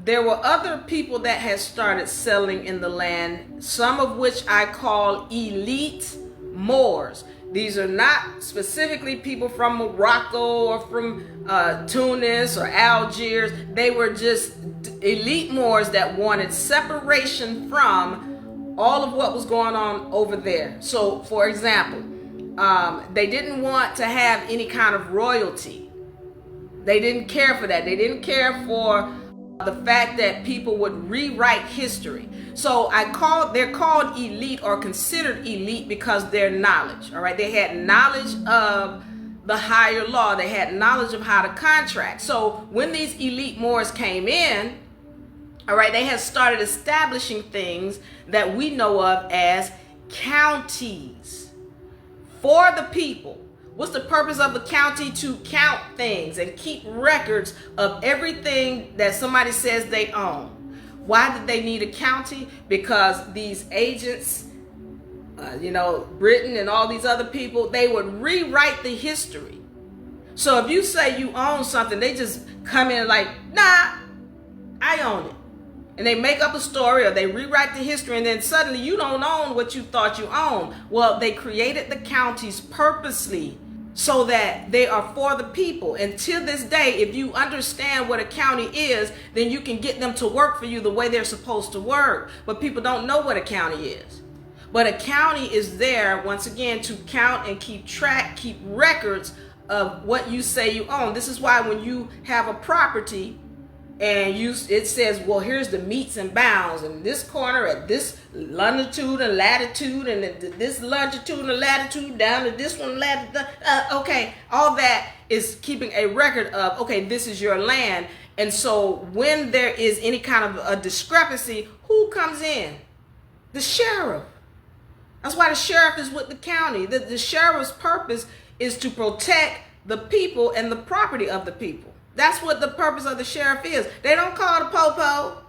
there were other people that had started settling in the land, some of which I call elite Moors. These are not specifically people from Morocco or from Tunis or Algiers. They were just elite Moors that wanted separation from all of what was going on over there. So, for example, they didn't want to have any kind of royalty. They didn't care for that. They didn't care for the fact that people would rewrite history. So they're called elite or considered elite because their knowledge, all right? They had knowledge of the higher law. They had knowledge of how to contract. So when these elite Moors came in, all right, they had started establishing things that we know of as counties for the people. What's the purpose of the county? To count things and keep records of everything that somebody says they own. Why did they need a county? Because these agents, Britain and all these other people, they would rewrite the history. So if you say you own something, they just come in like, nah, I own it. And they make up a story or they rewrite the history, and then suddenly you don't own what you thought you owned. Well, they created the counties purposely so that they are for the people. And till this day, if you understand what a county is, then you can get them to work for you the way they're supposed to work. But people don't know what a county is. But a county is there, once again, to count and keep track, keep records of what you say you own. This is why when you have a property, and it says, well, here's the meets and bounds, and this corner at this longitude and latitude, and this longitude and latitude down to this one latitude. Okay, all that is keeping a record of, okay, this is your land. And so when there is any kind of a discrepancy, who comes in? The sheriff. That's why the sheriff is with the county. The sheriff's purpose is to protect the people and the property of the people. That's what the purpose of the sheriff is. They don't call the popo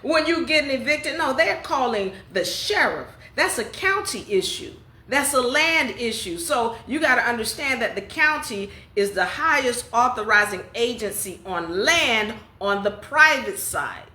when you getting evicted. No, they're calling the sheriff. That's a county issue. That's a land issue. So you got to understand that the county is the highest authorizing agency on land on the private side.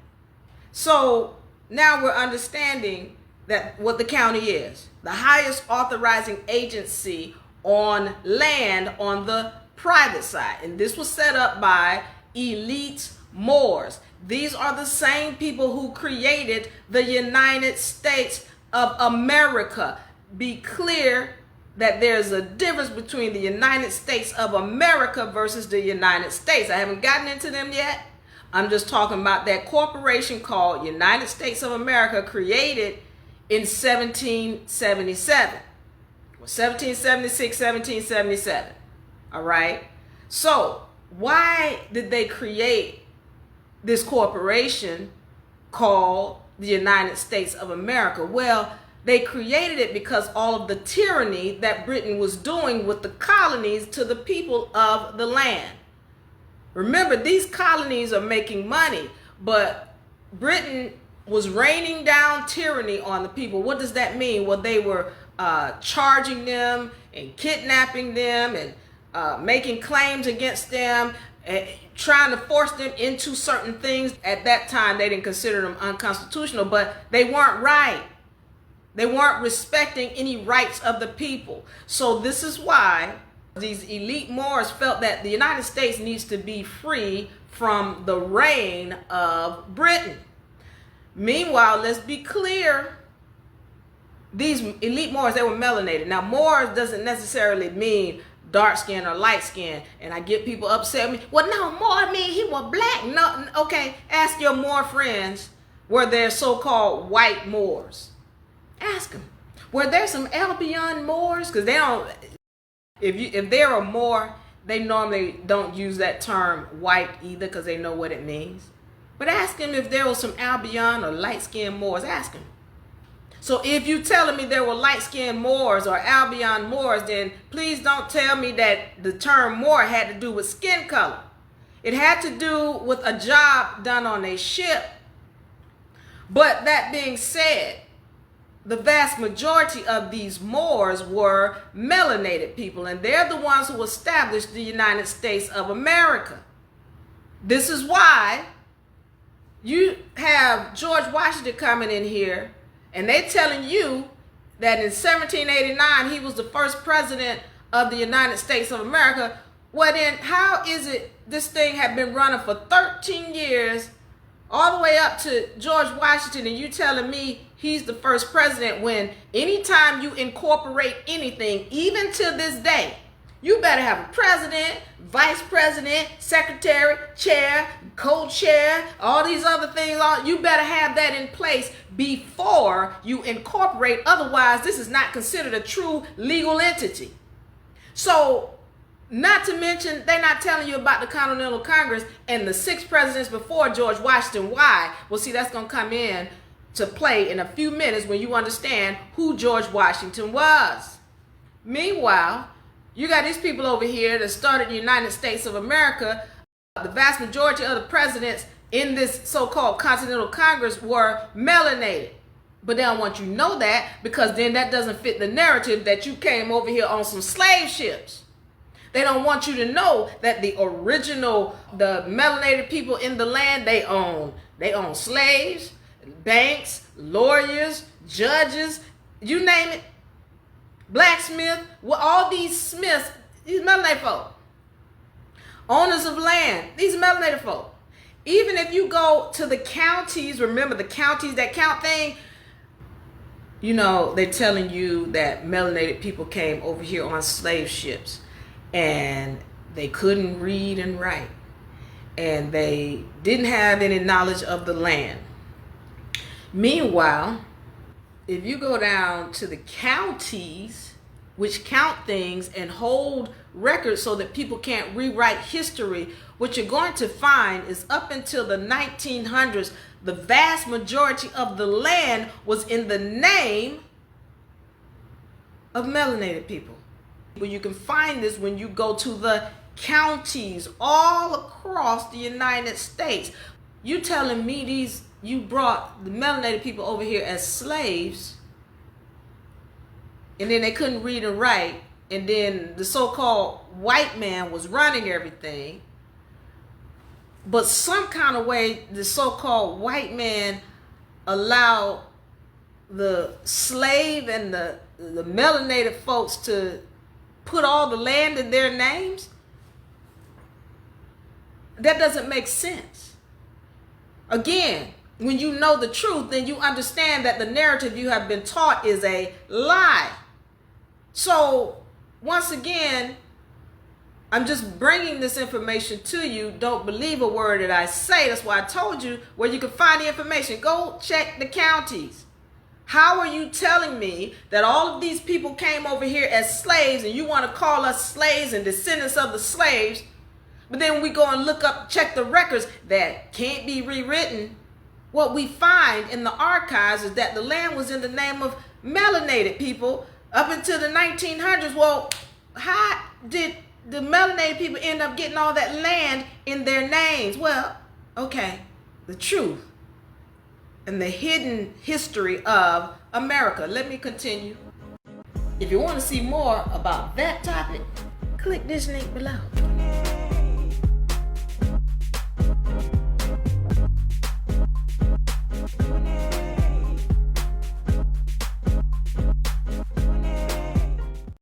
So now we're understanding that what the county is. The highest authorizing agency on land on the private side. And this was set up by elite Moors. These are the same people who created the United States of America. Be clear that there's a difference between the United States of America versus the United States. I haven't gotten into them yet. I'm just talking about that corporation called United States of America, created in 1777. 1776, 1777. All right. So why did they create this corporation called the United States of America? Well, they created it because all of the tyranny that Britain was doing with the colonies to the people of the land. Remember, these colonies are making money, but Britain was raining down tyranny on the people. What does that mean? Well, they were charging them and kidnapping them and making claims against them, trying to force them into certain things. At that time, they didn't consider them unconstitutional, but they weren't right. They weren't respecting any rights of the people. So this is why these elite Moors felt that the United States needs to be free from the reign of Britain. Meanwhile, let's be clear, these elite Moors, they were melanated. Now, Moors doesn't necessarily mean dark skin or light skin, and I get people upset with me. Well, no, Moor mean he was black. No, okay, ask your Moor friends, were there so-called white Moors? Ask them. Were there some Albion Moors? Because they don't. If they're a Moor, they normally don't use that term white either, because they know what it means. But ask them if there was some Albion or light-skinned Moors. Ask them. So if you telling me there were light-skinned Moors or Albion Moors, then please don't tell me that the term Moor had to do with skin color. It had to do with a job done on a ship. But that being said, the vast majority of these Moors were melanated people, and they're the ones who established the United States of America. This is why You have George Washington coming in here, and they telling you that in 1789 he was the first president of the United States of America. Well then, how is it this thing had been running for 13 years, all the way up to George Washington, and you telling me he's the first president, when anytime you incorporate anything, even to this day, you better have a president, vice president, secretary, chair, co-chair, all these other things. You better have that in place before you incorporate. Otherwise, this is not considered a true legal entity. So, not to mention, they're not telling you about the Continental Congress and the 6 presidents before George Washington. Why? Well, see, that's going to come in to play in a few minutes when you understand who George Washington was. Meanwhile, you got these people over here that started the United States of America. The vast majority of the presidents in this so-called Continental Congress were melanated. But they don't want you to know that, because then that doesn't fit the narrative that you came over here on some slave ships. They don't want you to know that the melanated people in the land, they own slaves, banks, lawyers, judges, you name it, blacksmith, well, all these smiths, these melanated folk, owners of land, these melanated folk. Even if you go to the counties, remember the counties, that count thing, you know, they're telling you that melanated people came over here on slave ships, and they couldn't read and write, and they didn't have any knowledge of the land. Meanwhile, if you go down to the counties, which count things and hold records so that people can't rewrite history, what you're going to find is up until the 1900s, the vast majority of the land was in the name of melanated people. Well, you can find this when you go to the counties all across the United States. You telling me you brought the melanated people over here as slaves, and then they couldn't read and write, and then the so-called white man was running everything, but some kind of way the so-called white man allowed the slave and the melanated folks to put all the land in their names? That doesn't make sense. Again, when you know the truth, then you understand that the narrative you have been taught is a lie. So, once again, I'm just bringing this information to you. Don't believe a word that I say. That's why I told you where you can find the information. Go check the counties. How are you telling me that all of these people came over here as slaves, and you want to call us slaves and descendants of the slaves, but then we go and look up, check the records that can't be rewritten? What we find in the archives is that the land was in the name of melanated people up until the 1900s. Well, how did the melanated people end up getting all that land in their names? Well, okay, the truth and the hidden history of America. Let me continue. If you want to see more about that topic, click this link below.